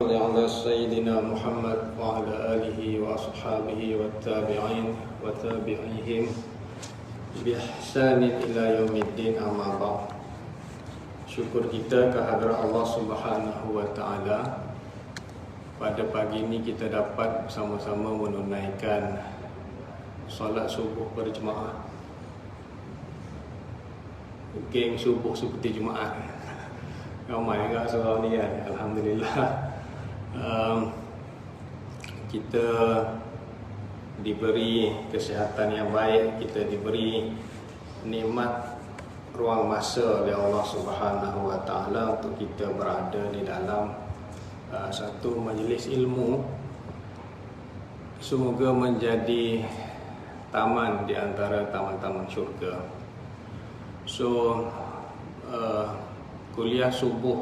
على سيدنا محمد وعلى آله وأصحابه والتابعين وتابعيهم بإحسان إلى يوم الدين أما بعد. Syukur kita kehadrat Allah Subhanahu wa taala. Pada pagi ini kita dapat bersama-sama menunaikan solat subuh berjemaah. Geng subuh seperti Jumaat. Ramai juga seorang ni kan. Alhamdulillah. Kita diberi kesihatan yang baik, kita diberi nikmat ruang masa oleh Allah Subhanahu wa taala untuk kita berada di dalam satu majlis ilmu. Semoga menjadi taman di antara taman-taman syurga. So kuliah subuh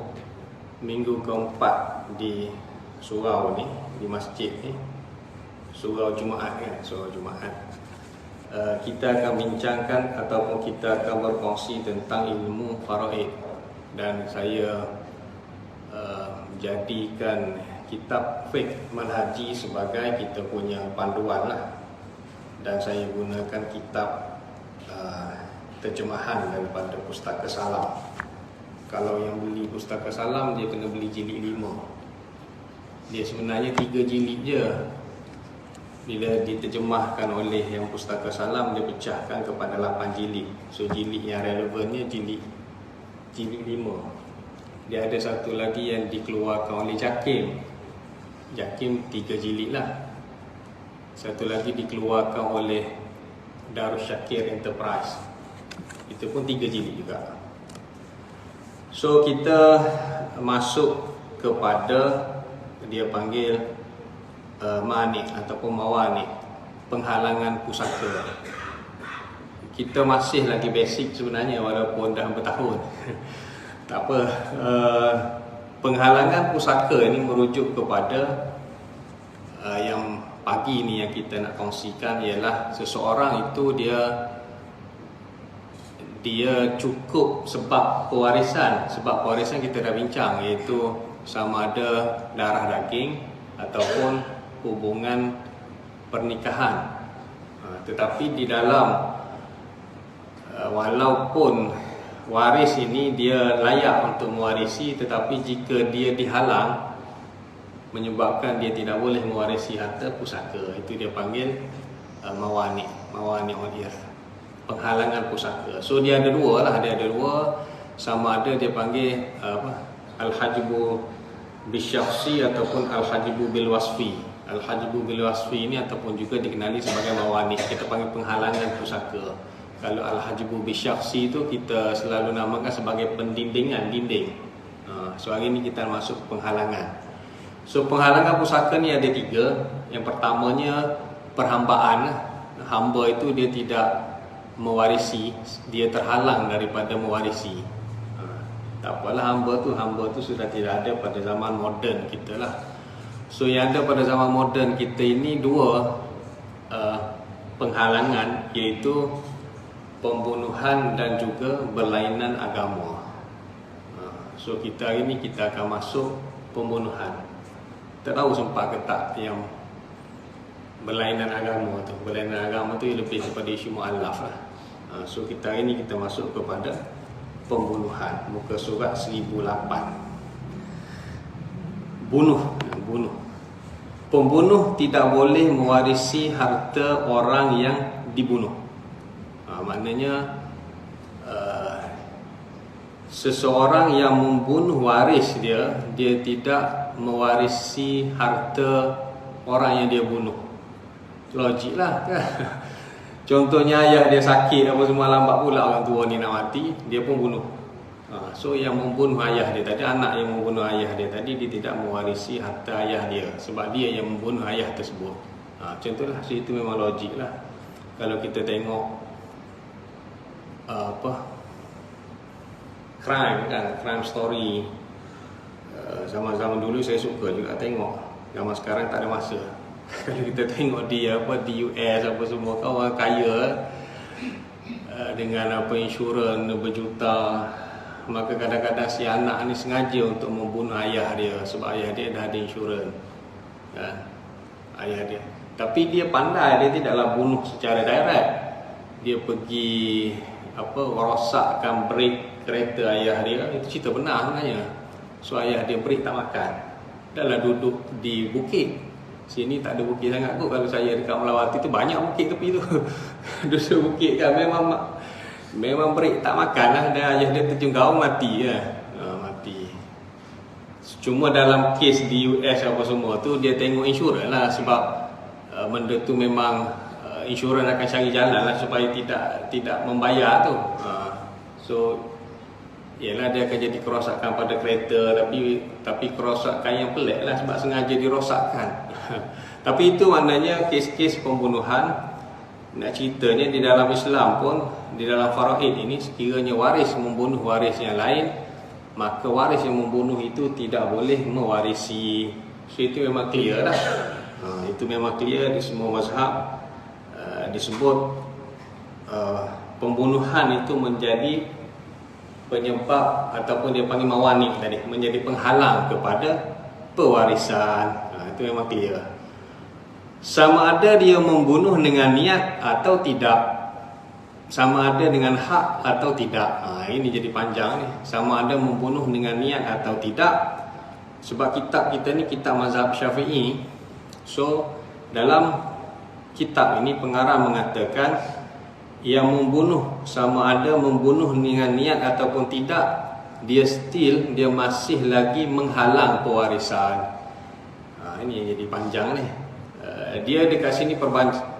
minggu keempat di surau ni, di masjid ni, surau Jumaat kan, surau Jumaat. Kita akan bincangkan ataupun kita akan berkongsi tentang ilmu faraid, dan saya jadikan kitab fiqh manhaji sebagai kita punya panduan lah, dan saya gunakan kitab terjemahan daripada Pustaka Salam. Kalau yang beli Pustaka Salam, dia kena beli jilid 5. Dia sebenarnya 3 jilid je. Bila diterjemahkan oleh yang Pustaka Salam, dia pecahkan kepada 8 jilid. So jilid yang relevannya jilid 5. Dia ada satu lagi yang dikeluarkan oleh Jakim. Jakim 3 jilid lah. Satu lagi dikeluarkan oleh Darus Syakir Enterprise. Itu pun 3 jilid juga. So kita masuk kepada, dia panggil manik ataupun mawanik, penghalangan pusaka. Kita masih lagi basic sebenarnya walaupun dah bertahun. Tak apa. Penghalangan pusaka ini merujuk kepada yang pagi ni yang kita nak kongsikan, ialah seseorang itu dia cukup sebab pewarisan. Sebab pewarisan kita dah bincang, iaitu sama ada darah daging ataupun hubungan pernikahan. Tetapi di dalam walaupun waris ini dia layak untuk mewarisi, tetapi jika dia dihalang menyebabkan dia tidak boleh mewarisi harta pusaka, itu dia panggil mawani al-irth, penghalangan pusaka. So dia ada dua lah, sama ada dia panggil al-hajibu bisyakhsi ataupun al-hajibu bilwasfi. Al-hajibu bilwasfi ini ataupun juga dikenali sebagai mawani, kita panggil penghalangan pusaka. Kalau al-hajibu bisyakhsi itu kita selalu namakan sebagai pendindingan, dinding. So hari ini kita masuk penghalangan. So penghalangan pusaka ni ada 3. Yang pertamanya perhambaan. Hamba itu dia tidak mewarisi, dia terhalang daripada mewarisi. Tak apalah, hamba tu sudah tidak ada pada zaman moden kita lah. So yang ada pada zaman moden kita ini 2 penghalangan, iaitu pembunuhan dan juga berlainan agama. So kita hari ini kita akan masuk pembunuhan. Tak tahu sempat ke tak yang berlainan agama tu. Berlainan agama tu lebih daripada isu mu'alaf lah. So kita hari ini kita masuk kepada pembunuhan. Muka surat 1008. Bunuh. Pembunuh tidak boleh mewarisi harta orang yang dibunuh. Maknanya seseorang yang membunuh waris dia tidak mewarisi harta orang yang dia bunuh. Logik lah kan? Contohnya ayah dia sakit apa semua, lambat pula orang tua ni nak mati, dia pun bunuh. So yang membunuh ayah dia tadi, anak yang membunuh ayah dia tadi, dia tidak mewarisi harta ayah dia, sebab dia yang membunuh ayah tersebut. Contohlah, so itu memang logik lah. Kalau kita tengok crime story, zaman-zaman dulu saya suka juga tengok. Zaman sekarang tak ada masa. Kalau kita tengok di US apa semua, kawan kaya dengan insurans berjuta, maka kadang-kadang si anak ni sengaja untuk membunuh ayah dia sebab ayah dia dah ada insurans, kan? Ayah dia, tapi dia pandai, dia tidaklah bunuh secara direct. Dia pergi rosakkan brake kereta ayah dia. Itu cerita benar sebenarnya. So ayah dia brake tak makan, dahlah duduk di bukit. Sini tak ada bukit sangat kot. Kalau saya dekat Melawati tu banyak bukit tepi tu. Duduk bukit kan, memang brake tak makan lah. Dan ayah dia terjun gaung, mati lah. Mati. Cuma dalam kes di US apa semua tu, dia tengok insurans lah. Sebab benda tu memang insurans akan cari jalan lah supaya tidak membayar tu. So ialah dia akan jadi kerosakan pada kereta, tapi kerosakan yang pelik lah sebab sengaja dirosakkan. Tapi itu maknanya kes-kes pembunuhan. Nak ceritanya di dalam Islam pun, di dalam faraid ini, sekiranya waris membunuh waris yang lain, maka waris yang membunuh itu tidak boleh mewarisi. So itu memang clear dah. Itu memang clear di semua mazhab. Disebut pembunuhan itu menjadi penyebab ataupun dia panggil mawani tadi, menjadi penghalang kepada pewarisan. Itu memang clear. Sama ada dia membunuh dengan niat atau tidak, sama ada dengan hak atau tidak. Ini jadi panjang ni. Sama ada membunuh dengan niat atau tidak. Sebab kitab kita ni kitab mazhab Syafi'i. So dalam kitab ini pengarang mengatakan yang membunuh, sama ada membunuh dengan niat ataupun tidak, dia masih lagi menghalang pewarisan. Ini yang jadi panjang ni. Dia dekat sini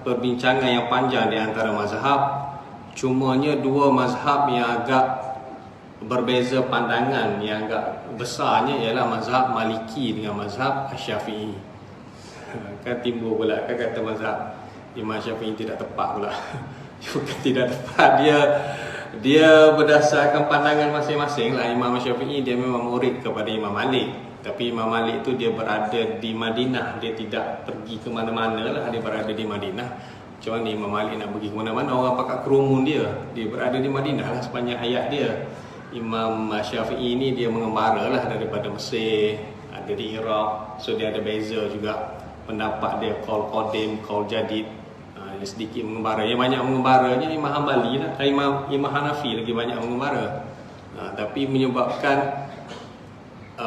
perbincangan yang panjang di antara mazhab. Cumanya dua mazhab yang agak berbeza pandangan, yang agak besarnya ialah mazhab Maliki dengan mazhab Syafi'i. Kan timbul pula kan kata mazhab Imam Syafi'i tidak tepat pula. Bukan tidak tepat, dia berdasarkan pandangan masing-masing lah. Imam Syafi'i dia memang murid kepada Imam Malik, tapi Imam Malik tu dia berada di Madinah, dia tidak pergi ke mana-mana lah, dia berada di Madinah. Macam mana Imam Malik nak pergi ke mana-mana, orang pakat kerumun dia berada di Madinah lah sepanjang hayat dia. Imam Syafi'i ni dia mengembara lah daripada Mesir, ada di Iraq. So dia ada beza juga pendapat dia, qaul qadim, qaul jadid. Sedikit mengembara. Yang banyak mengembaranya Imam Hanbali lah, Imam Hanafi lagi banyak mengembara. Tapi menyebabkan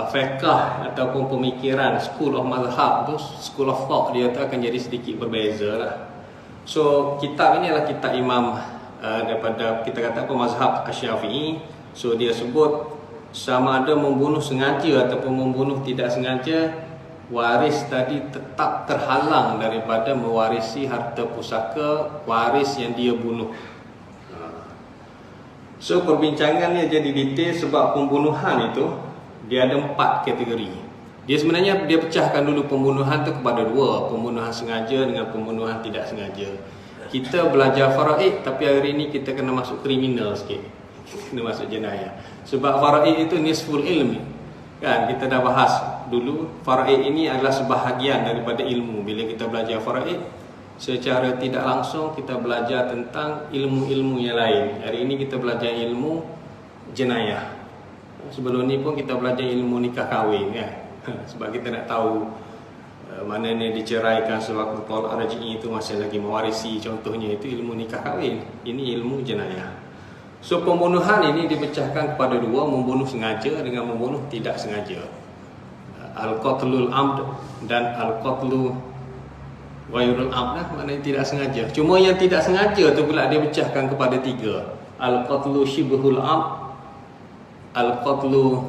fiqh ataupun pemikiran school of mazhab tu, school of thought dia tu akan jadi sedikit berbeza lah. So kitab ini adalah kitab Imam daripada kita kata mazhab Syafi'i. So dia sebut sama ada membunuh sengaja ataupun membunuh tidak sengaja, waris tadi tetap terhalang daripada mewarisi harta pusaka waris yang dia bunuh. So perbincangannya jadi detail sebab pembunuhan itu dia ada 4 kategori. Dia sebenarnya dia pecahkan dulu pembunuhan tu kepada 2, pembunuhan sengaja dengan pembunuhan tidak sengaja. Kita belajar faraid, tapi hari ini kita kena masuk kriminal sikit. Kena masuk jenayah. Sebab faraid itu nisful ilmi. Kan kita dah bahas dulu, faraid ini adalah sebahagian daripada ilmu. Bila kita belajar faraid, secara tidak langsung kita belajar tentang ilmu-ilmu yang lain. Hari ini kita belajar ilmu jenayah. Sebelum ni pun kita belajar ilmu nikah kahwin kan. Sebab kita nak tahu mana yang diceraikan sewaktu talaq raj'i itu masih lagi mewarisi, contohnya itu ilmu nikah kahwin. Ini ilmu jenayah. So pembunuhan ini dipecahkan kepada 2, membunuh sengaja dengan membunuh tidak sengaja. Al-qatlul amd dan al-qatlu ghairul amd lah, maknanya tidak sengaja. Cuma yang tidak sengaja tu pula dia pecahkan kepada 3. Al-qatlu shibhul amd, al-qatlul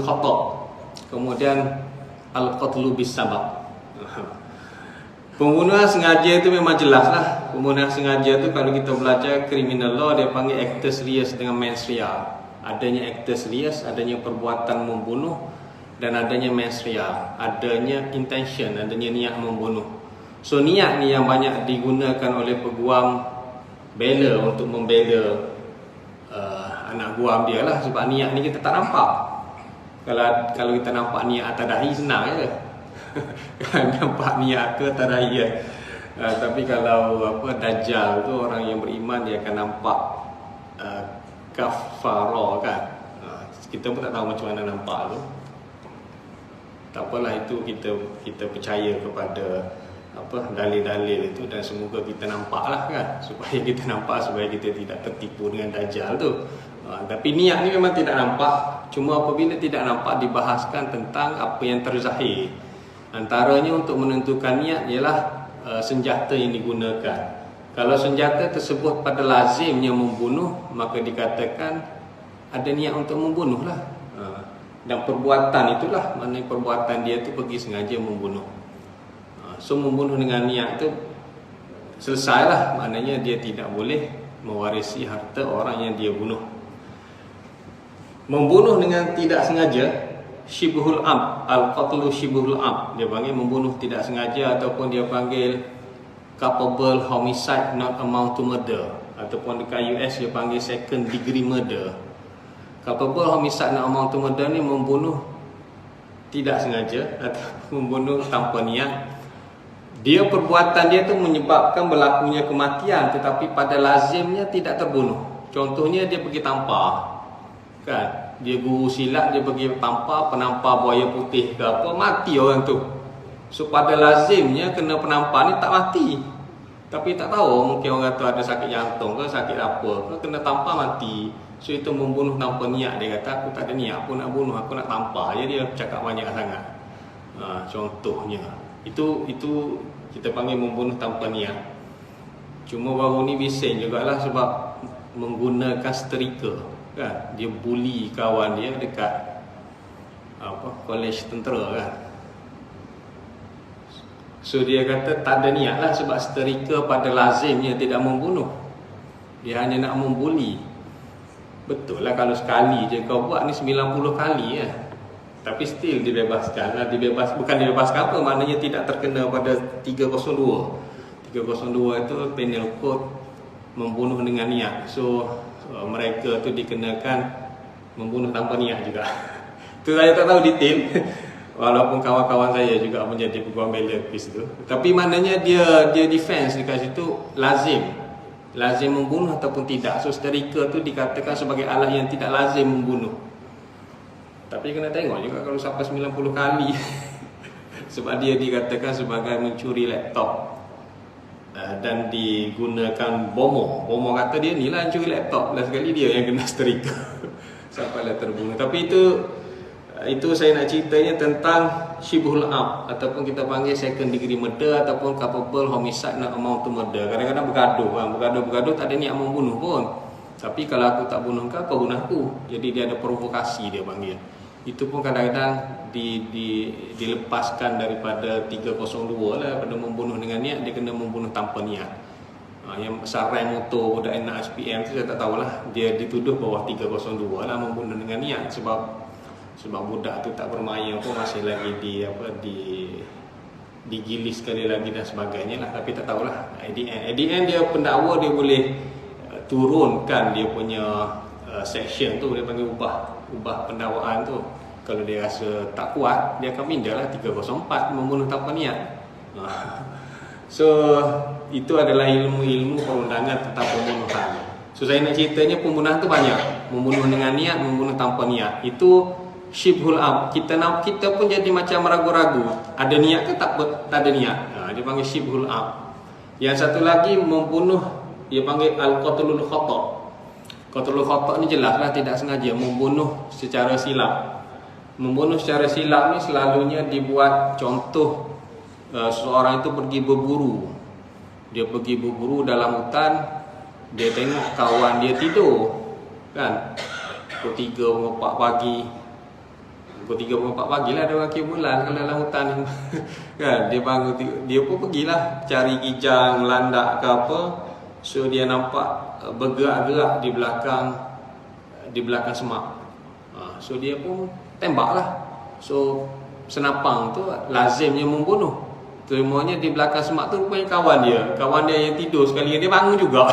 khata', kemudian al-qatlu bisabab. Pembunuhan sengaja itu memang jelas lah. Pembunuhan sengaja itu kalau kita belajar criminal law, dia panggil actus reus dengan mens rea. Adanya actus reus, adanya perbuatan membunuh, dan adanya mens rea, adanya intention, adanya niat membunuh. So niat ni yang banyak digunakan oleh peguam bela untuk membela anak guam dia lah. Sebab niat ni kita tak nampak. Kalau kita nampak niat atas dahi, senang je. Nampak niat ke tak raya. Tapi kalau dajjal tu, orang yang beriman, dia akan nampak kafarah kan. Kita pun tak tahu macam mana nampak tu. Tak apalah, itu kita percaya kepada dalil-dalil itu, dan semoga kita nampaklah kan, supaya kita nampak, supaya kita tidak tertipu dengan dajjal tu. Tapi niat ni memang tidak nampak. Cuma apabila tidak nampak, dibahaskan tentang apa yang terzahir. Antaranya untuk menentukan niat ialah senjata yang digunakan. Kalau senjata tersebut pada lazimnya membunuh, maka dikatakan ada niat untuk membunuh lah. Dan perbuatan itulah, maknanya perbuatan dia tu pergi sengaja membunuh. So membunuh dengan niat tu selesailah, maknanya dia tidak boleh mewarisi harta orang yang dia bunuh. Membunuh dengan tidak sengaja, syibhul am, al-qatlu syibhul am, dia panggil membunuh tidak sengaja, ataupun dia panggil culpable homicide not amount to murder, ataupun dekat US dia panggil second degree murder. Culpable homicide not amount to murder ni membunuh tidak sengaja atau membunuh tanpa niat. Dia perbuatan dia tu menyebabkan berlakunya kematian, tetapi pada lazimnya tidak terbunuh. Contohnya dia pergi tampar, kan? Dia guru silat, dia pergi tampar, penampar buaya putih ke apa, mati orang tu. So pada lazimnya kena penampar ni tak mati, tapi tak tahu, mungkin orang tu ada sakit jantung ke, sakit apa ke, kena tampar mati. So itu membunuh tanpa niat. Dia kata, aku tak ada niat pun nak bunuh, aku nak tampar je. Dia cakap banyak sangat. Contohnya itu kita panggil membunuh tanpa niat. Cuma baru ni bising jugalah sebab menggunakan setrika, kan? Dia bully kawan dia dekat kolej tentera, kan? So dia kata tak ada niat lah, sebab setrika pada lazimnya tidak membunuh, dia hanya nak membuli. Betul lah kalau sekali je kau buat ni 90 kali ya. Tapi still dibebaskan lah. Bukan dibebaskan apa, maknanya tidak terkena pada 302. 302 itu penal code membunuh dengan niat. So mereka tu dikenakan membunuh tanpa niat juga. Itu saya tak tahu detail. Walaupun kawan-kawan saya juga menjadi peguam bela kes tu. Tapi maknanya dia defense dekat situ lazim membunuh ataupun tidak. So setrika tu dikatakan sebagai alat yang tidak lazim membunuh. Tapi kena tengok juga kalau sampai 90 kali. Sebab dia dikatakan sebagai mencuri laptop dan digunakan bomo. Bomo kata dia ni lah yang curi laptop, last sekali dia yang kena setrika sampailah terbunuh. Tapi itu saya nak ceritanya tentang syibhul am, ataupun kita panggil second degree murder, ataupun culpable homicide not amount to murder. Kadang-kadang bergaduh tak ada niat membunuh pun, tapi kalau aku tak bunuh kau bunuh aku. Jadi dia ada provokasi, dia panggil. Itu pun kadang-kadang dilepaskan daripada 302 lah, daripada membunuh dengan niat, dia kena membunuh tanpa niat. Yang sarai motor budak anak SPM tu saya tak tahulah, dia dituduh bawah 302 lah, membunuh dengan niat. Sebab budak tu tak bermaya pun, masih lagi digilis sekali lagi dan sebagainya lah. Tapi tak tahulah. At the end dia pendakwa, dia boleh turunkan dia punya section tu, dia panggil ubah pendakwaan tu. Kalau dia rasa tak kuat, dia akan pindah lah 304, membunuh tanpa niat. So itu adalah ilmu-ilmu perundangan tentang pembunuhan. So saya nak ceritanya pembunuhan tu banyak. Membunuh dengan niat, membunuh tanpa niat. Itu syibhul am. Kita pun jadi macam ragu-ragu, ada niat ke tak ada niat. Dia panggil syibhul am. Yang satu lagi membunuh, dia panggil al-qatlul khata'. Qatlul khata' ni jelaslah tidak sengaja, membunuh secara silap. Membunuh secara silap ni selalunya dibuat contoh, seseorang itu pergi berburu. Dia pergi berburu dalam hutan, dia tengok kawan dia tidur, kan? Pukul 3, 4 pagi. Pukul 3, 4 pagi lah ada wakil bulan kalau dalam hutan ni. Kan? Dia bangun, dia pun pergilah cari kijang, landak ke apa. So dia nampak bergerak-gerak di belakang semak. So dia pun tembaklah. So senapang tu lazimnya membunuh. Terimanya di belakang semak tu rupanya kawan dia yang tidur. Sekali dia bangun juga.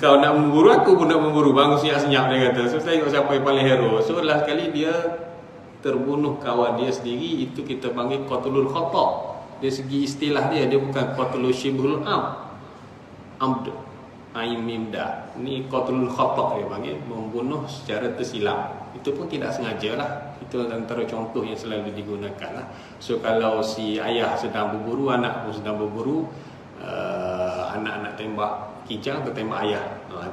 Kau nak memburu, aku pun nak memburu. Bangun senyap-senyap, dia kata. So tengok siapa yang paling hero. So last kali dia terbunuh kawan dia sendiri. Itu kita panggil qatlul khata'. Dari segi istilah dia bukan qatlul syibhul amd. Ain mim da. Ini qatlul khata' dia panggil, membunuh secara tersilap. Itu pun tidak sengaja lah. Itu antara contoh yang selalu digunakan lah. So kalau si ayah sedang berburu, anak pun sedang berburu, anak nak tembak kijang atau tembak ayah,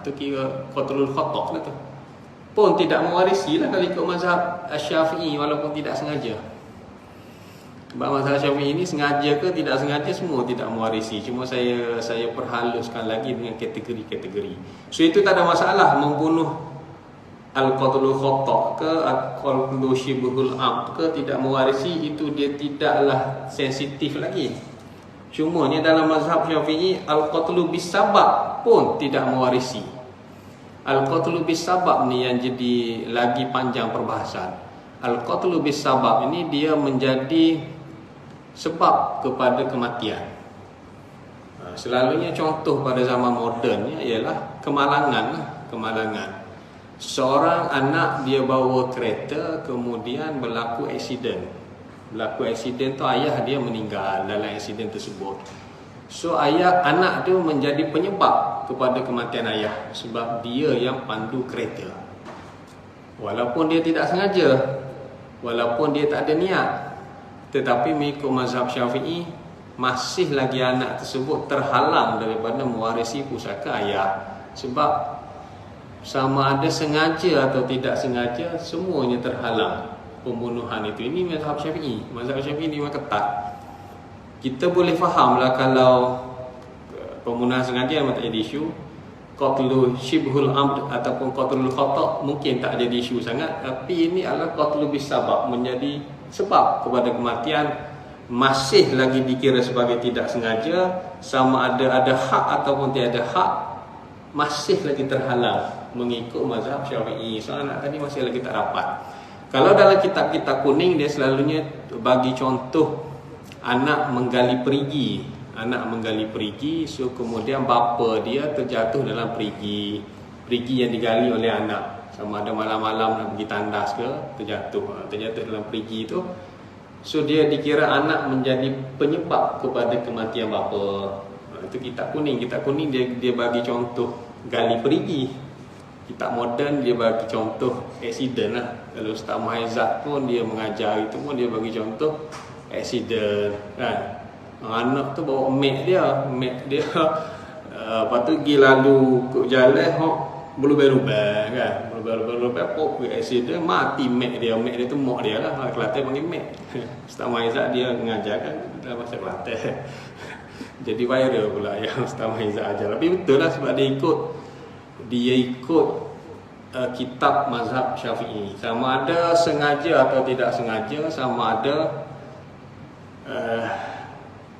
itu kira qatlul khata' lah tu. Pun tidak mewarisi lah kalau ikut mazhab Syafi'i, walaupun tidak sengaja. Sebab mazhab Syafi'i ini sengaja ke tidak sengaja semua tidak mewarisi. Cuma saya perhaluskan lagi dengan kategori-kategori. So itu tak ada masalah membunuh al-qatlul khata' ke al-qatlul shibhul amd ke tidak mewarisi, itu dia tidaklah sensitif lagi. Cumanya dalam mazhab Syafi'i al-qatlu bisabab pun tidak mewarisi. Al-qatlu bisabab ni yang jadi lagi panjang perbahasan. Al-qatlu bisabab ini dia menjadi sebab kepada kematian. Selalunya contoh pada zaman moden ialah kemalangan. Seorang anak dia bawa kereta, kemudian berlaku aksiden. Tu ayah dia meninggal dalam aksiden tersebut. So anak tu menjadi penyebab kepada kematian ayah sebab dia yang pandu kereta. Walaupun dia tidak sengaja, walaupun dia tak ada niat, tetapi mengikut mazhab Syafi'i masih lagi anak tersebut terhalang daripada mewarisi pusaka ayah. Sebab sama ada sengaja atau tidak sengaja, semuanya terhalang pembunuhan itu. Ini mazhab Syafi'i. Mazhab Syafi'i ni memang ketat. Kita boleh fahamlah kalau pembunuhan sengaja memang tak jadi isu. Qatlu shibhul amd ataupun qatlul khata' mungkin tak jadi isu sangat. Tapi ini adalah qatlu bisabab, menjadi sebab kepada kematian, masih lagi dikira sebagai tidak sengaja. Sama ada hak ataupun tiada hak, masih lagi terhalang mengikut mazhab Syafi'i. So anak tadi masih lagi tak rapat. Kalau dalam kitab-kitab kuning dia selalunya bagi contoh anak menggali perigi. So kemudian bapa dia terjatuh dalam perigi yang digali oleh anak. Sama ada malam-malam nak pergi tandas ke, terjatuh dalam perigi itu. So dia dikira anak menjadi penyebab kepada kematian bapa. Itu kitab kuning dia bagi contoh gali perigi. Kitab moden dia bagi contoh aksiden lah. Kalau Ustaz Maizat pun dia mengajar itu pun dia bagi contoh aksiden kan. Anak tu bawa mek dia lepas tu pergi lalu ke jalan berubah-ubah kan. Berubah-ubah pop aksiden, mati mek dia tu mak dia lah. Kelantan panggil mek. Ustaz Maizat dia mengajar kan dalam bahasa Kelantan. Jadi viral pula yang Ustaz Maizat ajar. Tapi betul lah sebab dia ikut kitab mazhab Syafi'i. Sama ada sengaja atau tidak sengaja, sama ada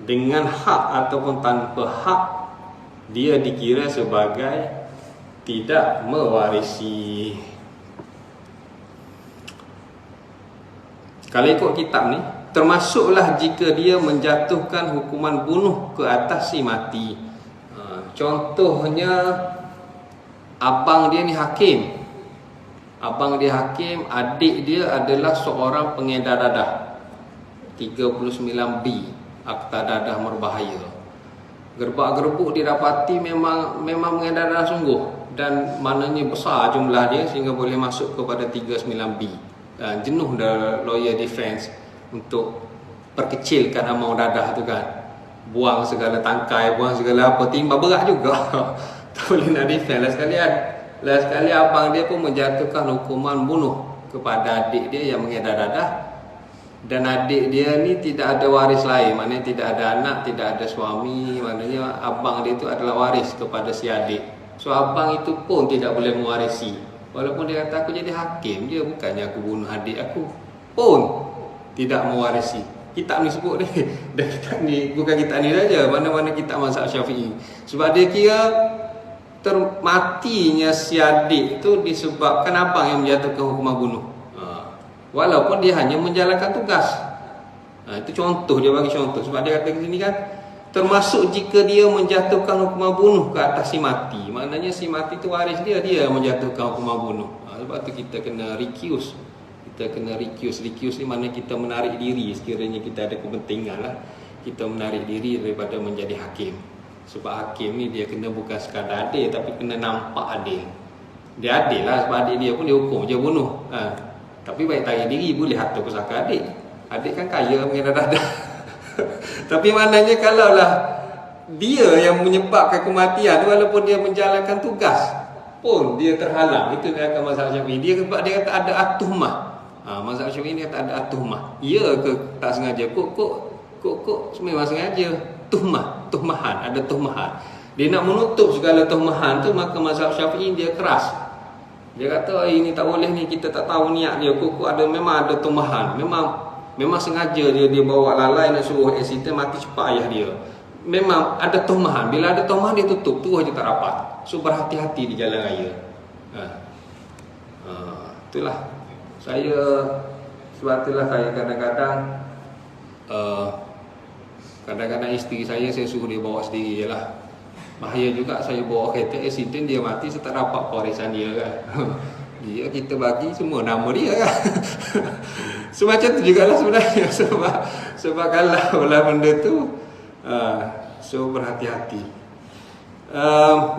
dengan hak ataupun tanpa hak, dia dikira sebagai tidak mewarisi. Kalau ikut kitab ni, termasuklah jika dia menjatuhkan hukuman bunuh ke atas si mati. Contohnya abang dia ni hakim. Adik dia adalah seorang pengedar dadah. 39B, Akta Dadah Berbahaya. Gerbak-gerbuk didapati memang mengedar dadah sungguh, dan maknanya besar jumlah dia sehingga boleh masuk kepada 39B. Dan jenuh dah lawyer defense untuk perkecilkan amount dadah tu kan. Buang segala tangkai, buang segala apa, timbang berat juga. Tak boleh nak defend. Last sekali abang dia pun menjatuhkan hukuman bunuh kepada adik dia yang mengedar dadah. Dan adik dia ni tidak ada waris lain, maknanya tidak ada anak, tidak ada suami. Maknanya abang dia itu adalah waris kepada si adik. So abang itu pun tidak boleh mewarisi. Walaupun dia kata aku jadi hakim, dia bukannya aku bunuh adik aku, pun tidak mewarisi. Kitab ni sebut ni. Dan kitab ni bukan kitab ni saja, mana-mana kitab mazhab Syafi'i. Sebab dia kira termatinya si adik itu disebabkan abang yang menjatuhkan hukuman bunuh. Walaupun dia hanya menjalankan tugas. Itu contoh, dia bagi contoh. Sebab dia kata di sini kan, termasuk jika dia menjatuhkan hukuman bunuh ke atas si mati. Maknanya si mati itu waris dia menjatuhkan hukuman bunuh. Sebab tu kita kena recuse. Recuse ni maknanya kita menarik diri sekiranya kita ada kepentingan lah. Kita menarik diri daripada menjadi hakim. Sebab hakim ni dia kena bukan sekadar adil, tapi kena nampak adil. Dia adil lah, sebab adik dia pun dia hukum je bunuh. Tapi baik tarik diri boleh harta pusaka adik. Adik kan kaya mengadah-adah. Tapi maknanya kalaulah dia yang menyebabkan kematian, walaupun dia menjalankan tugas pun dia terhalang, itu dia akan mazhab Syafi'i. Dia sebab dia kata ada at-tuhmah. Mazhab Syafi'i ni kata ada at-tuhmah. Ya ke tak sengaja? Kok memang sengaja. Tuhmahan, ada tuhmahan. Dia nak menutup segala tuhmahan tu, maka mazhab Syafi'i dia keras. Dia kata ini tak boleh ni, kita tak tahu niat dia. Kok ada, memang ada tuhmahan. Memang sengaja dia bawa lalai nak suruh accident mati cepat ayah dia. Memang ada tuhmahan. Bila ada tuhmahan dia tutup, tu aja tak rapat. So berhati-hati di jalan raya. Itulah. Sebab itulah saya kadang-kadang isteri saya suruh dia bawa sendiri je lah. Bahaya juga saya bawa kereta accident, dia mati, saya tak dapat warisan dia kan. Dia kita bagi semua nama dia kan. So macam tu jugalah sebenarnya. Sebab kalau lah benda tu, so berhati-hati.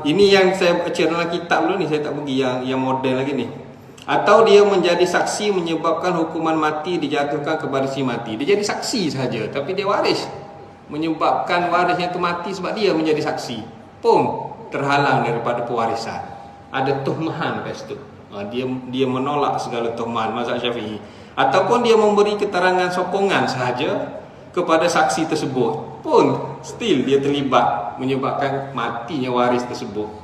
Ini yang saya baca dalam kitab dulu ni, saya tak pergi yang model lagi ni. Atau dia menjadi saksi menyebabkan hukuman mati dijatuhkan kepada si mati. Dia jadi saksi saja, tapi dia waris. Menyebabkan warisnya itu mati sebab dia menjadi saksi, pun terhalang daripada pewarisan. Ada tuhmahan kat situ. Dia menolak segala tuhmahan mazhab Syafi'i. Ataupun dia memberi keterangan sokongan sahaja kepada saksi tersebut, pun still dia terlibat menyebabkan matinya waris tersebut.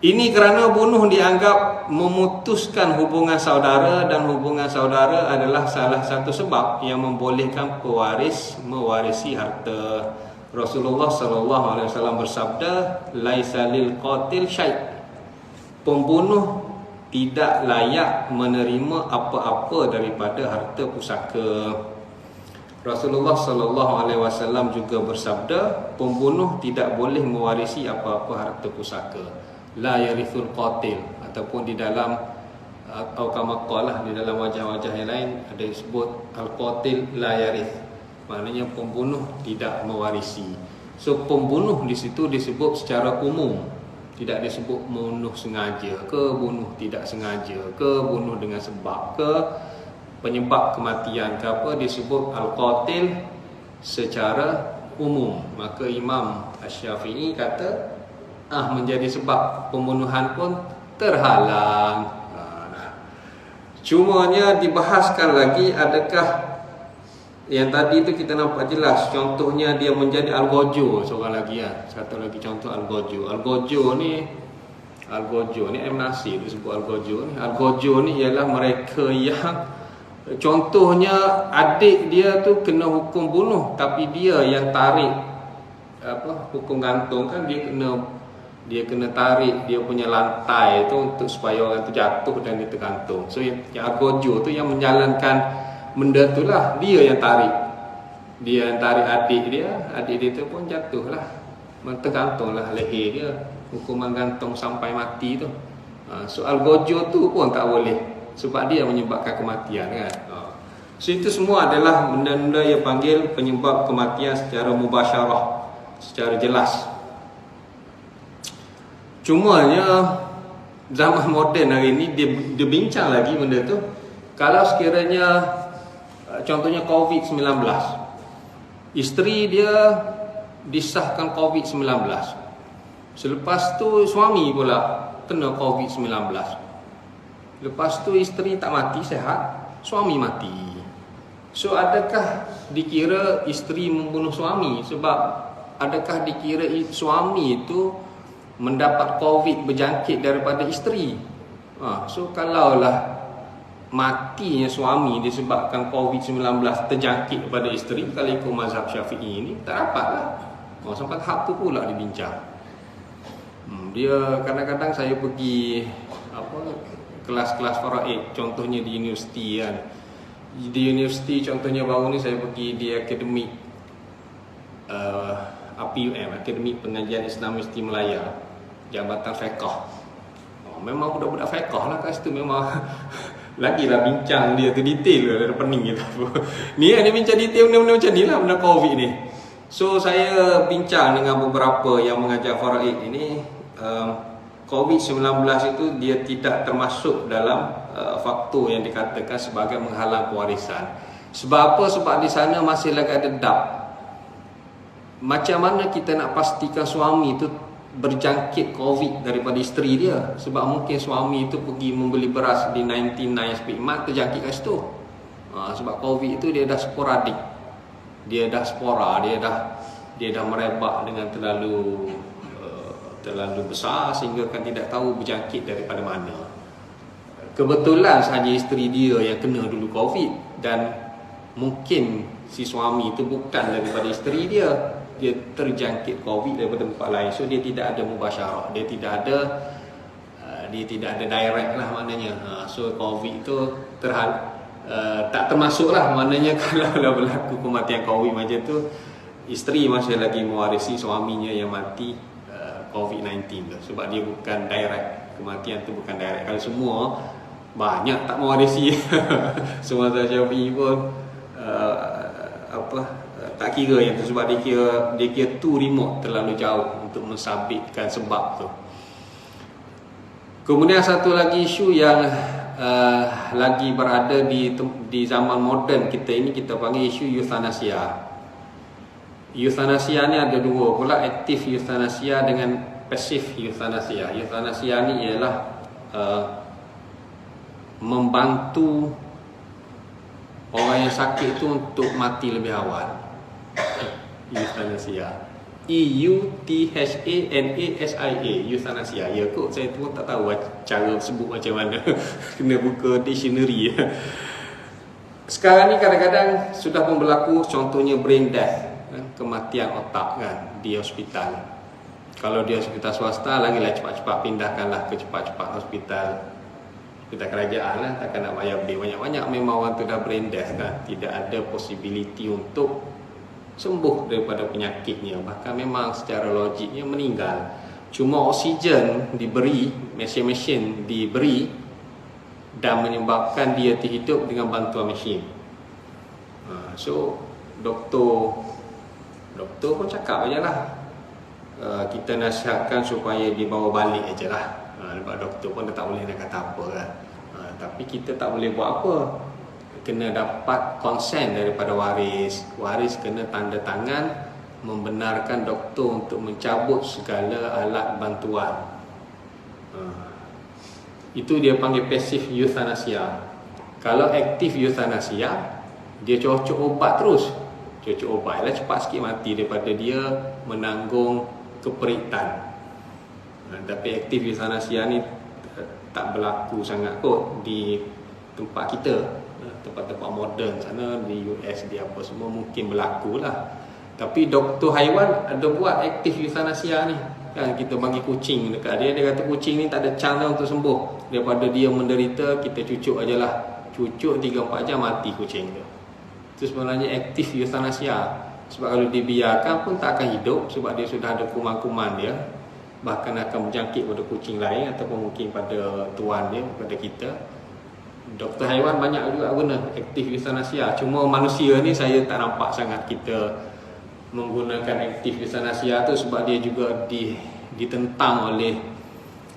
Ini kerana bunuh dianggap memutuskan hubungan saudara, dan hubungan saudara adalah salah satu sebab yang membolehkan pewaris mewarisi harta. Rasulullah SAW bersabda, laisa lil qatil syai'. Pembunuh tidak layak menerima apa-apa daripada harta pusaka. Rasulullah SAW juga bersabda, pembunuh tidak boleh mewarisi apa-apa harta pusaka. La yarithul qatil, ataupun di dalam atau kama qala di dalam wajah-wajah yang lain ada disebut al-qatil la yarith. Maknanya pembunuh tidak mewarisi. So pembunuh di situ disebut secara umum. Tidak disebut bunuh sengaja ke bunuh tidak sengaja ke bunuh dengan sebab ke penyebab kematian ke apa, disebut al-qatil secara umum. Maka Imam Asy-Syafi'i kata menjadi sebab pembunuhan pun terhalang. Cumanya dibahaskan lagi, adakah yang tadi tu kita nampak jelas. Contohnya dia menjadi al-gojo, seorang lagi satu lagi contoh al-gojo. Al-gojo ni M-Nasir disebut al-gojo ni. Al-gojo ni ialah mereka yang contohnya adik dia tu kena hukum bunuh, tapi dia yang tarik hukum gantung kan. Dia kena tarik dia punya lantai tu untuk supaya orang tu jatuh dan dia tergantung. So yang al-gojo tu yang menjalankan benda tu lah, dia yang tarik. Dia yang tarik adik dia tu pun jatuh lah, tergantung lah leher dia, hukuman gantung sampai mati tu. So al-gojo tu pun tak boleh, sebab dia menyebabkan kematian kan. So itu semua adalah benda-benda yang panggil penyebab kematian secara mubasyarah, secara jelas. Cumanya zaman moden hari ni dia bincang lagi benda tu. Kalau sekiranya contohnya COVID-19, isteri dia disahkan COVID-19, selepas tu suami pula kena COVID-19, lepas tu isteri tak mati, sehat, suami mati. So adakah dikira isteri membunuh suami? Sebab adakah dikira suami itu mendapat COVID berjangkit daripada isteri? So kalaulah matinya suami disebabkan COVID-19 terjangkit kepada isteri, kalau ikut mazhab Syafi'i ini tak dapatlah. Sampai tahap tu pula dibincang. Dia kadang-kadang saya pergi kelas-kelas faraid, contohnya di universiti kan. Di universiti contohnya baru ni saya pergi di akademik APUM, Akademik Pengajian Islam Mesti Melaya, Jabatan Fiqh. Memang budak-budak fiqh lah kat situ, memang lagilah bincang dia tu detail lah, ada pening kita. Ni bincang detail benda-benda macam ni lah, benda COVID ni. So saya bincang dengan beberapa yang mengajar faraid ini, COVID-19 itu dia tidak termasuk dalam faktor yang dikatakan sebagai menghalang pewarisan. Sebab apa? Sebab di sana masih lagi ada dap. Macam mana kita nak pastikan suami itu berjangkit COVID daripada isteri dia? Sebab mungkin suami itu pergi membeli beras di 99 Speedmart, terjangkit kat situ. Sebab COVID itu dia dah sporadik, dia dah spora, dia dah merebak dengan terlalu besar sehingga kan tidak tahu berjangkit daripada mana. Kebetulan sahaja isteri dia yang kena dulu COVID, dan mungkin si suami itu bukan daripada isteri dia terjangkit COVID daripada tempat lain. So dia tidak ada mubasyarah, dia tidak ada direct lah maknanya. So COVID itu tak termasuk lah maknanya. Kalau berlaku kematian COVID macam tu, isteri masih lagi mewarisi suaminya yang mati COVID-19 tu. Sebab dia bukan direct, kematian tu bukan direct. Kalau semua banyak tak mewarisi. Semua Syafi'i pun tak kira yang tu, sebab dia kira too remote, terlalu jauh untuk mensabitkan sebab tu. Kemudian satu lagi isu yang lagi berada di zaman moden kita ini, kita panggil isu euthanasia. Euthanasia ni ada dua pula, aktif euthanasia dengan pasif euthanasia. Euthanasia ni ialah membantu orang yang sakit tu untuk mati lebih awal. Euthanasia, EUTHANASIA, euthanasia. Ya kot, saya pun tak tahu cara sebut macam mana. Kena buka dictionary. Sekarang ni kadang-kadang sudah pun berlaku, contohnya brain death, kematian otak kan, di hospital. Kalau di hospital swasta, lagilah cepat-cepat pindahkanlah ke cepat-cepat hospital kerajaan lah, takkan nak bayar bil banyak-banyak. Memang orang tu dah brain death kan, tidak ada possibility untuk sembuh daripada penyakitnya, bahkan memang secara logiknya meninggal. Cuma oksigen diberi, mesin-mesin diberi dan menyebabkan dia terhidup dengan bantuan mesin. So doktor pun cakap aje lah, kita nasihatkan supaya dibawa balik aje lah. Sebab doktor pun dia tak boleh nak kata apa kan. Tapi kita tak boleh buat apa, kena dapat konsen daripada waris. Waris kena tanda tangan membenarkan doktor untuk mencabut segala alat bantuan. Itu dia panggil pasif euthanasia. Kalau aktif euthanasia, dia cocok obat terus. Cocok obat lah, cepat sikit mati daripada dia menanggung keperitan. Tapi aktif euthanasia ni tak berlaku sangat kot di tempat kita. Tempat-tempat moden sana di US, di apa semua mungkin berlaku lah. Tapi doktor haiwan ada buat aktif euthanasia ni kan. Kita bagi kucing dekat dia kata kucing ni tak ada chance untuk sembuh. Daripada dia menderita, kita cucuk aje lah. Cucuk 3-4 jam mati kucing tu. Itu sebenarnya aktif euthanasia. Sebab kalau dibiarkan pun tak akan hidup, sebab dia sudah ada kuman-kuman dia, bahkan akan berjangkit pada kucing lain ataupun mungkin pada tuan dia, pada kita. Doktor haiwan banyak juga guna aktif euthanasia. Cuma manusia ni saya tak nampak sangat kita menggunakan aktif euthanasia tu, sebab dia juga ditentang oleh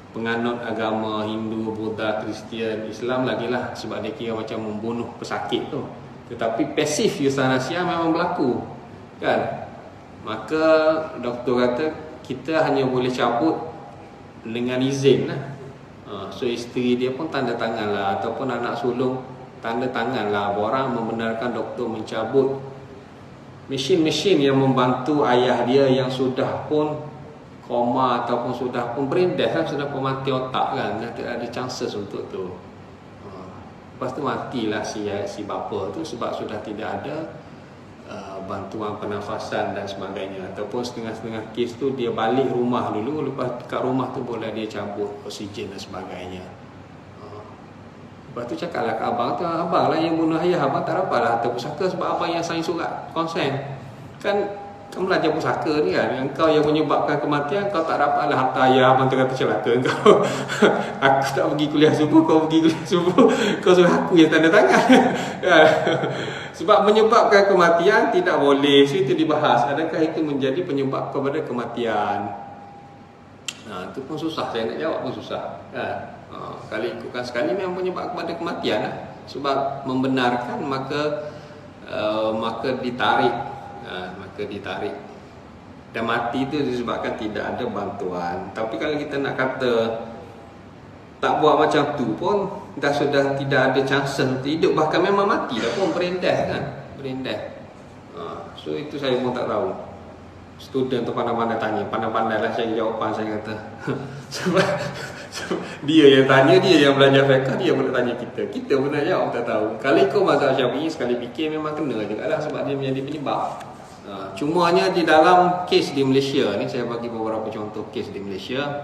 penganut agama Hindu, Buddha, Kristian, Islam lagilah, sebab dia kira macam membunuh pesakit tu. Tetapi pasif euthanasia memang berlaku kan. Maka doktor kata kita hanya boleh cabut dengan izin lah. So isteri dia pun tanda tangan lah, ataupun anak sulung tanda tangan lah, borang membenarkan doktor mencabut mesin-mesin yang membantu ayah dia yang sudah pun koma ataupun sudah pun brain death kan, sudah pun mati otak kan, tidak ada chances untuk tu. Lepas tu matilah si bapa tu sebab sudah tidak ada bantuan pernafasan dan sebagainya. Ataupun setengah-setengah kes tu dia balik rumah dulu, lepas kat rumah tu boleh dia cabut oksigen dan sebagainya. Lepas tu cakaplah ke abang tu, abang lah yang bunuh ayah, abang tak dapat lah harta pusaka sebab abang yang sign surat konsen. Kan Kan belajar pusaka ni kan, engkau yang menyebabkan kematian, kau tak dapatlah harta ayah abang tu kata celaka engkau. Aku tak pergi kuliah subuh, kau pergi kuliah subuh, kau suruh aku yang tanda tangan. Sebab menyebabkan kematian tidak boleh. So itu dibahas, adakah itu menjadi penyebab kepada kematian? Itu pun susah, saya nak jawab pun susah kan? Kalau ikutkan sekali memang penyebab kepada kematian lah. Sebab membenarkan maka ditarik. Maka ditarik. Dan mati itu disebabkan tidak ada bantuan. Tapi kalau kita nak kata tak buat macam tu pun dah sudah tidak ada chance untuk hidup, bahkan memang mati dah pun, brain death kan, brain death. So itu saya pun tak tahu. Student tu pandai-pandai tanya, pandai-pandai lah cari jawapan, saya kata. Sebab dia yang tanya, dia yang belajar fiqh, dia boleh tanya kita pun nak jawab tak tahu. Kalau ikut mazhab Syafi'i sekali fikir memang kena juga lah, sebab dia menjadi penyebab. Cumanya di dalam kes di Malaysia ni, saya bagi beberapa contoh kes di Malaysia.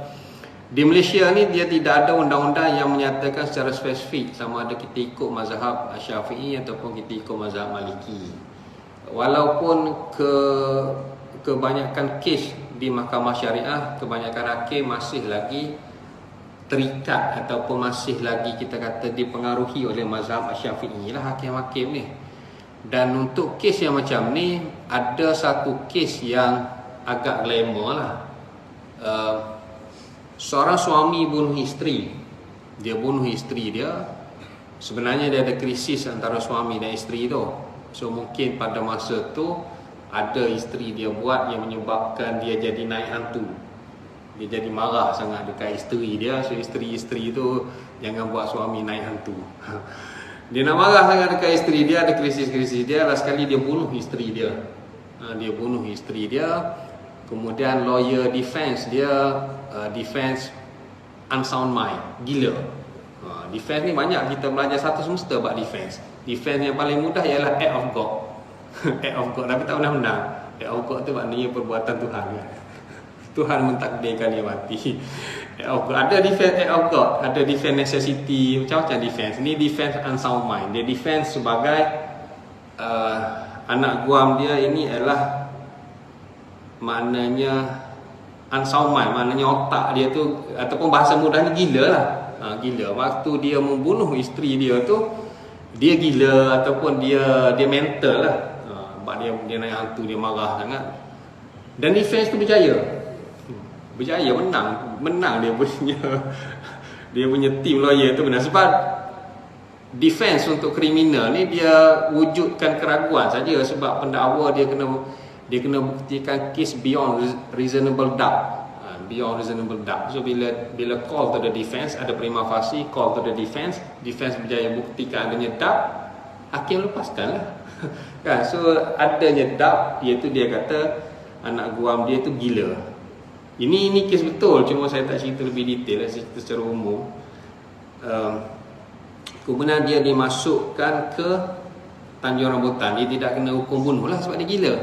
Di Malaysia ni dia tidak ada undang-undang yang menyatakan secara spesifik sama ada kita ikut mazhab Syafi'i ataupun kita ikut mazhab Maliki. Walaupun kebanyakan kes di mahkamah syariah, kebanyakan hakim masih lagi terikat ataupun masih lagi kita kata dipengaruhi oleh mazhab Syafi'i lah hakim-hakim ni. Dan untuk kes yang macam ni, ada satu kes yang agak glamour lah. Seorang suami bunuh isteri. Dia bunuh isteri dia. Sebenarnya dia ada krisis antara suami dan isteri tu. So mungkin pada masa tu ada isteri dia buat yang menyebabkan dia jadi naik hantu. Dia jadi marah sangat dekat isteri dia. So isteri-isteri tu jangan buat suami naik hantu. Dia nak marah sangat dekat isteri dia, ada krisis-krisis dia. Last sekali dia bunuh isteri dia. Dia bunuh isteri dia. Kemudian lawyer defense dia defense unsound mind, gila. Defense ni banyak, kita belajar satu semester buat defense. Defense yang paling mudah ialah act of God. Act of God, tapi tak pernah menang. Act of God tu maknanya perbuatan Tuhan. Tuhan mentakdirkan dia mati. Ada defense act of God, ada defense necessity, macam-macam defense. Ini defense unsound mind. Dia defense sebagai anak guam dia ini adalah maknanya unsound mind, maknanya otak dia tu ataupun bahasa mudahnya gila lah. Gila. Waktu dia membunuh isteri dia tu, dia gila ataupun dia mental lah. Sebab dia naik hantu, dia marah sangat. Dan defense tu berjaya. Berjaya, menang dia punya team lawyer tu benar. Sebab defense untuk kriminal ni dia wujudkan keraguan saja, sebab pendakwa dia kena buktikan kes beyond reasonable doubt. Beyond reasonable doubt. So bila call to the defense, ada prima facie, call to the defense berjaya buktikan adanya doubt, hakim lepaskan lah. Kan? So adanya doubt, iaitu dia kata anak guam dia tu gila. Ini kes betul, cuma saya tak cerita lebih detail, saya cerita secara umum. Kemudian dia dimasukkan ke Tanjung Rambutan. Dia tidak kena hukum bunuh lah sebab dia gila.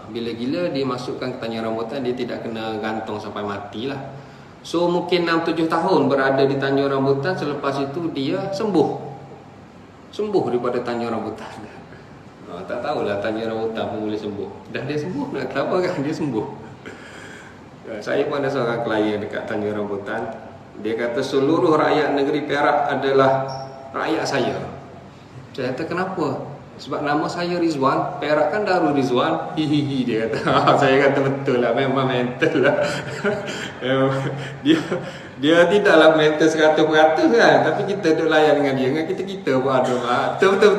Bila gila dia masukkan ke Tanjung Rambutan, dia tidak kena gantung sampai mati lah. So mungkin 6-7 tahun berada di Tanjung Rambutan. Selepas itu dia sembuh daripada Tanjung Rambutan. Tak tahulah Tanjung Rambutan pun boleh sembuh. Dah dia sembuh, nak kenapa kan dia sembuh. Saya pun ada seorang klien dekat Tanjung Rambutan. Dia kata seluruh rakyat negeri Perak adalah rakyat saya. Saya kata kenapa? Sebab nama saya Rizwan, Perak kan Darul Rizwan. Hihihi, dia kata. Saya kata betul lah, memang mental lah. Dia tidaklah mental 100% kan. Tapi kita duduk layan dengan dia. Dengan kita pun ada. Betul.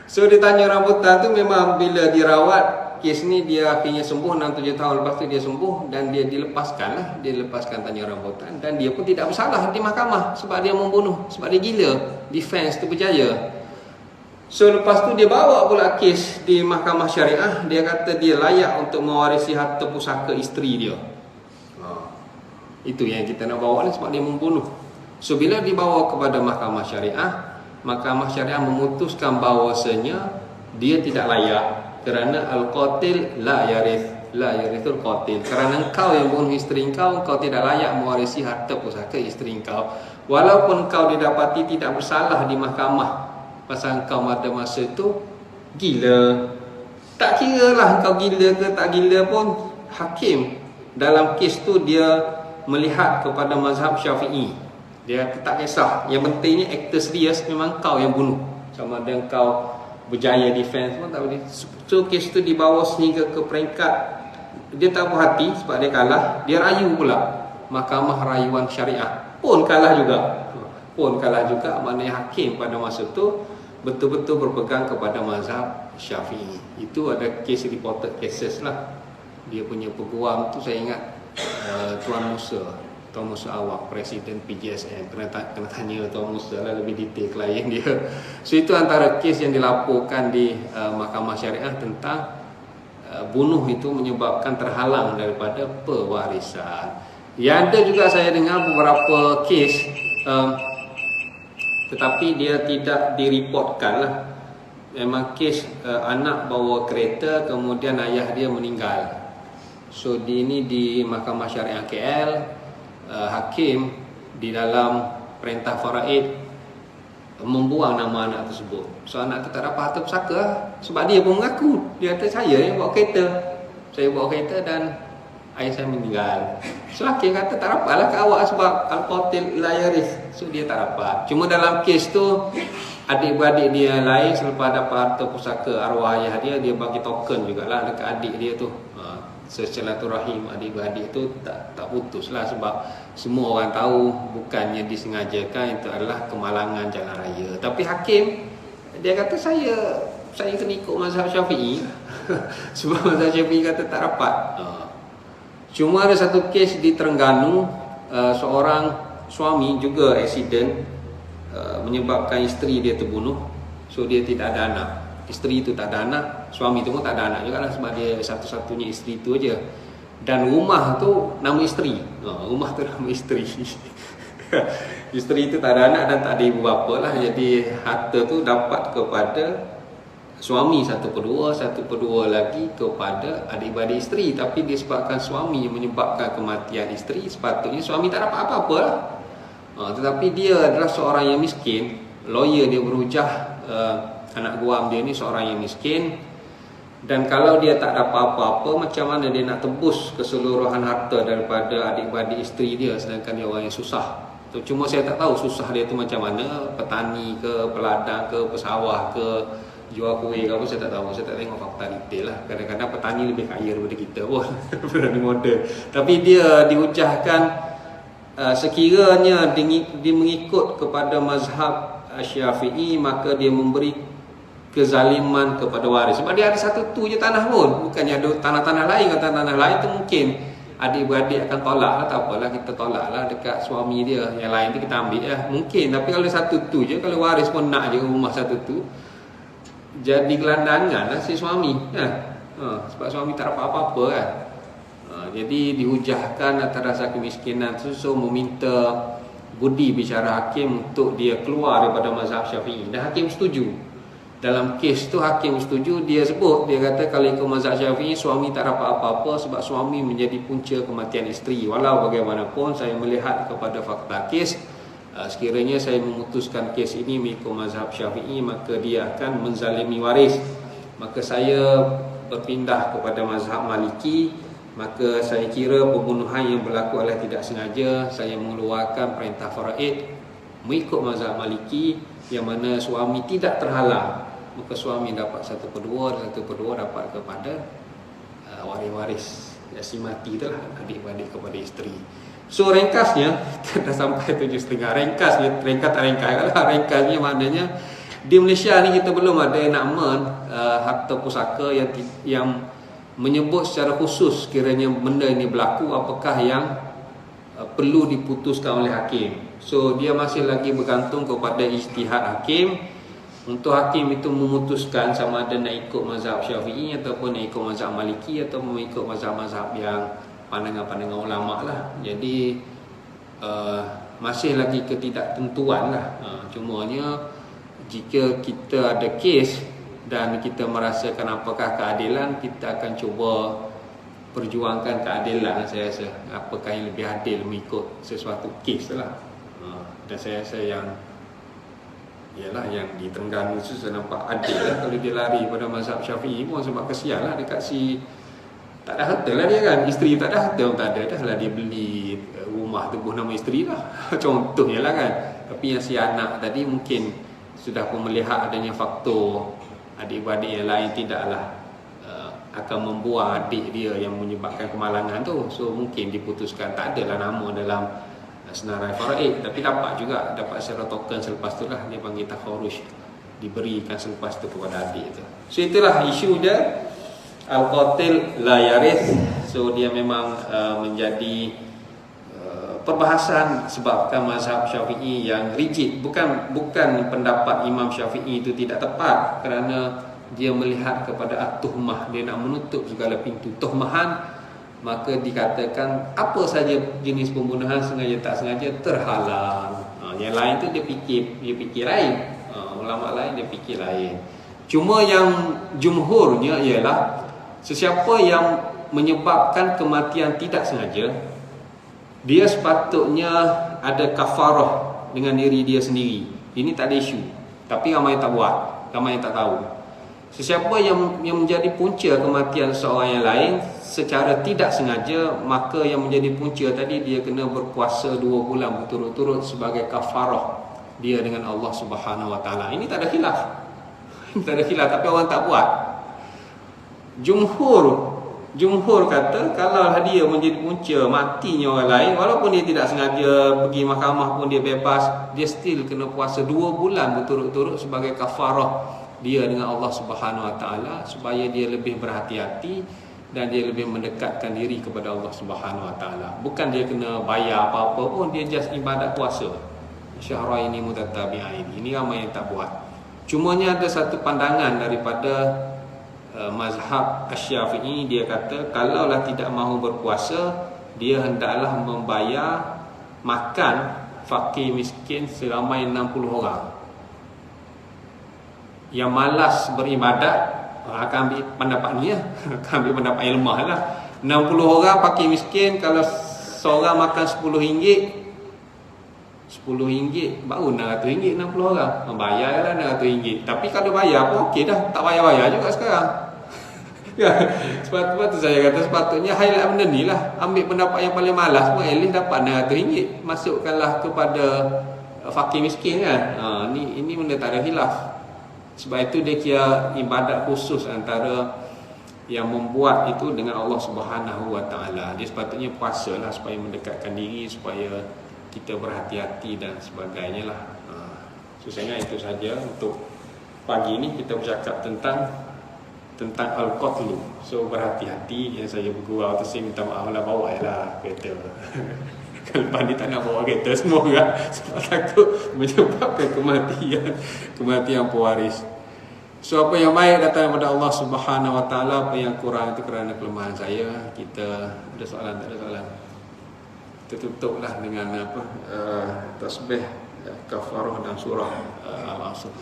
So di Tanjung Rambutan tu memang bila dirawat, kes ni dia akhirnya sembuh 6-7 tahun lepas tu dia sembuh dan dia dilepaskan lah. Dia lepaskan Tanjung Rambutan dan dia pun tidak bersalah di mahkamah sebab dia membunuh, sebab dia gila. Defense tu berjaya. So lepas tu dia bawa pula kes di mahkamah syariah. Dia kata dia layak untuk mewarisi harta pusaka isteri dia. Itu yang kita nak bawa ni, sebab dia membunuh. So bila dibawa kepada mahkamah syariah memutuskan bahawasanya dia tidak layak. Kerana al-qatil la yarithul qatil. Kerana engkau yang bunuh isteri engkau tidak layak mewarisi harta pusaka isteri engkau. Walaupun engkau didapati tidak bersalah di mahkamah, pasal engkau pada masa itu gila. Tak kira lah kau gila ke tak gila pun, hakim dalam kes tu dia melihat kepada mazhab Syafi'i. Dia tak kisah, yang pentingnya aktor serius memang kau yang bunuh. Sama ada kau berjaya defense pun tak boleh. So kes tu dibawa sehingga ke peringkat dia tak puas hati sebab dia kalah, dia rayu pula mahkamah rayuan syariah, pun kalah juga. Maknanya hakim pada masa tu betul-betul berpegang kepada mazhab Syafi'i. Itu ada kes reported cases lah. Dia punya peguam tu saya ingat Tuan Musa Awak, Presiden PJSN. Kena tanya Tuan Musa lah lebih detail klien dia. So itu antara kes yang dilaporkan di Mahkamah Syariah tentang bunuh itu menyebabkan terhalang daripada pewarisan. Yang ada juga saya dengar beberapa kes tetapi dia tidak direportkan lah. Memang kes anak bawa kereta kemudian ayah dia meninggal. So ini di Mahkamah Syariah KL, hakim di dalam perintah faraid membuang nama anak tersebut. So anak tu tak dapat harta pusaka lah. Sebab dia pun mengaku, dia kata saya yang bawa kereta, saya bawa kereta dan ayah saya meninggal. So hakim kata tak dapat lah ke awak sebab al-qatil la yaris. So dia tak dapat. Cuma dalam kes tu adik-beradik dia lain selepas dapat harta pusaka arwah ayah dia, dia bagi token jugalah dekat adik dia tu. Silaturahim adik-beradik tu tak putus lah sebab semua orang tahu bukannya disengajakan, itu adalah kemalangan jalan raya. Tapi hakim dia kata saya kena ikut mazhab Syafi'i sebab mazhab Syafi'i kata tak dapat. Cuma ada satu kes di Terengganu, seorang suami juga aksiden menyebabkan isteri dia terbunuh. So dia tidak ada anak, isteri itu tak ada anak, suami itu pun tak ada anak juga lah sebab dia satu-satunya isteri itu aja. Dan rumah tu nama isteri, rumah tu nama isteri. Isteri itu tak ada anak dan tak ada ibu bapa lah. Jadi harta tu dapat kepada suami 1/2 lagi kepada adik-beradik isteri. Tapi disebabkan suami yang menyebabkan kematian isteri, sepatutnya suami tak dapat apa-apa lah. Tetapi dia adalah seorang yang miskin. Lawyer dia berhujah anak guam dia ni seorang yang miskin, dan kalau dia tak dapat apa-apa, macam mana dia nak tebus keseluruhan harta daripada adik-beradik isteri dia, sedangkan dia orang yang susah. Cuma saya tak tahu susah dia tu macam mana, petani ke, peladang ke, pesawah ke, jual kuih ke apa, saya tak tahu. Saya tak tengok fakta detail lah. Kadang-kadang petani lebih kaya daripada kita pun berani modal. Tapi dia dihujahkan sekiranya dia mengikut kepada mazhab Syafi'i, maka dia memberi kezaliman kepada waris. Sebab dia ada satu tu je tanah pun, bukannya ada tanah-tanah lain. Kalau tanah lain tu mungkin adik-beradik akan tolak lah, tak apalah kita tolak lah dekat suami dia, yang lain tu kita ambil lah, mungkin. Tapi kalau satu tu je, kalau waris pun nak je rumah satu tu, jadi gelandangan lah si suami kan? Sebab suami tak dapat apa-apa kan. Jadi dihujahkan atas dasar kemiskinan tu. So meminta budi bicara hakim untuk dia keluar daripada mazhab Syafi'i, dan hakim setuju. Dalam kes tu hakim setuju. Dia sebut, dia kata kalau ikut mazhab Syafi'i, suami tak dapat apa-apa sebab suami menjadi punca kematian isteri. Walau bagaimanapun saya melihat kepada fakta kes, sekiranya saya memutuskan kes ini mengikut mazhab Syafi'i, maka dia akan menzalimi waris. Maka saya berpindah kepada mazhab Maliki. Maka saya kira pembunuhan yang berlaku adalah tidak sengaja. Saya mengeluarkan perintah faraid mengikut mazhab Maliki, yang mana suami tidak terhalang. Maka suami dapat 1/2 dapat kepada waris-waris si mati itulah, adik-beradik kepada isteri. So ringkasnya dah sampai 7.5. Ringkasnya maknanya di Malaysia ni kita belum ada enakmen harta pusaka yang menyebut secara khusus kiranya benda ini berlaku, apakah yang perlu diputuskan oleh hakim. So dia masih lagi bergantung kepada ijtihad hakim. Untuk hakim itu memutuskan sama ada nak ikut mazhab Syafi'i ataupun nak ikut mazhab Maliki atau mengikut mazhab-mazhab yang pandangan-pandangan ulama lah. Jadi masih lagi ketidaktentuan lah. Cumanya jika kita ada kes dan kita merasakan apakah keadilan, kita akan cuba perjuangkan keadilan. Saya rasa apakah yang lebih adil mengikut sesuatu kes lah. Dan saya rasa Ialah yang di Terengganu tu saya nampak adil lah kalau dia lari pada mazhab Syafi'i pun sebab kesian lah dekat si tak ada harta lah dia kan, isteri tak ada harta pun tak ada, dah lah dia beli rumah tebuh nama isteri lah contohnya lah kan. Tapi yang si anak tadi mungkin sudah pun melihat adanya faktor adik-beradik yang lain tidaklah akan membuang adik dia yang menyebabkan kemalangan tu, so mungkin diputuskan tak adalah nama dalam senarai faraid, tapi dapat secara token selepas tu lah dia panggil takharuj, diberikan selepas tu kepada adik tu. So itulah isu dia, al-qatil la yarith. So dia memang menjadi perbahasan sebabkan mazhab Syafi'i yang rigid, bukan pendapat Imam Syafi'i itu tidak tepat kerana dia melihat kepada at-tuhmah, dia nak menutup segala pintu tuhmahan, maka dikatakan apa saja jenis pembunuhan sengaja tak sengaja terhalang. Yang lain tu dia fikir lain. Ulama lain dia fikir lain. Cuma yang jumhurnya ialah sesiapa yang menyebabkan kematian tidak sengaja, dia sepatutnya ada kafarah dengan diri dia sendiri. Ini tak ada isu. Tapi ramai tak buat, ramai yang tak tahu. Sesiapa yang menjadi punca kematian seorang yang lain secara tidak sengaja, maka yang menjadi punca tadi dia kena berpuasa 2 bulan berturut-turut sebagai kafarah dia dengan Allah Subhanahu Wa Taala. Ini tak ada khilaf. Tak ada khilaf, tapi orang tak buat. Jumhur kata kalau dia menjadi punca matinya orang lain, walaupun dia tidak sengaja pergi mahkamah pun dia bebas, dia still kena puasa 2 bulan berturut-turut sebagai kafarah dia dengan Allah Subhanahu Wa Taala, supaya dia lebih berhati-hati dan dia lebih mendekatkan diri kepada Allah Subhanahu Wa Taala. Bukan dia kena bayar apa-apa pun, dia just ibadat puasa. Syahraini mutatabi'ain. Ini ramai yang tak buat. Cumanya ada satu pandangan daripada mazhab Asy-Syafi'i, dia kata kalaulah tidak mahu berpuasa, dia hendaklah membayar makan fakir miskin seramai 60 orang. Yang malas beribadat akan ambil pendapat ni lah. Akan ambil pendapat yang lemah lah. 60 orang fakir miskin, kalau seorang makan RM10, RM10 baru RM600 60 orang. Bayar lah RM600. Tapi kalau bayar pun okey dah, tak bayar-bayar juga sekarang. Ya, sepatutnya saya kata sepatutnya highlight benda ni lah. Ambil pendapat yang paling malas pun at least dapat RM600. Masukkanlah kepada fakir miskin kan. Ini benda tak ada khilaf. Sebab itu dia kira ibadat khusus antara yang membuat itu dengan Allah Subhanahu Wa Taala. Dia sepatutnya puasa lah supaya mendekatkan diri, supaya kita berhati-hati dan sebagainya lah. So saya itu saja untuk pagi ini kita bercakap tentang al-qatlu. So berhati-hati, yang saya bergurau tu saya minta maaf lah, bawa lah kereta. Lepas ni tak nak bawa kereta semua orang sebab takut menyebabkan kematian pewaris. So apa yang baik datang daripada Allah Subhanahu Wa Taala, apa yang kurang itu kerana kelemahan saya. Kita ada soalan, tak ada soalan? Kita tutuplah dengan tasbih, kafarah dan surah Al-Asr.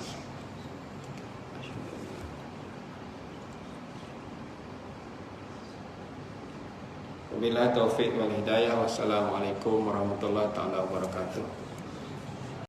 Wabillahi taufiq wal hidayah. Wassalamualaikum warahmatullahi taala wabarakatuh.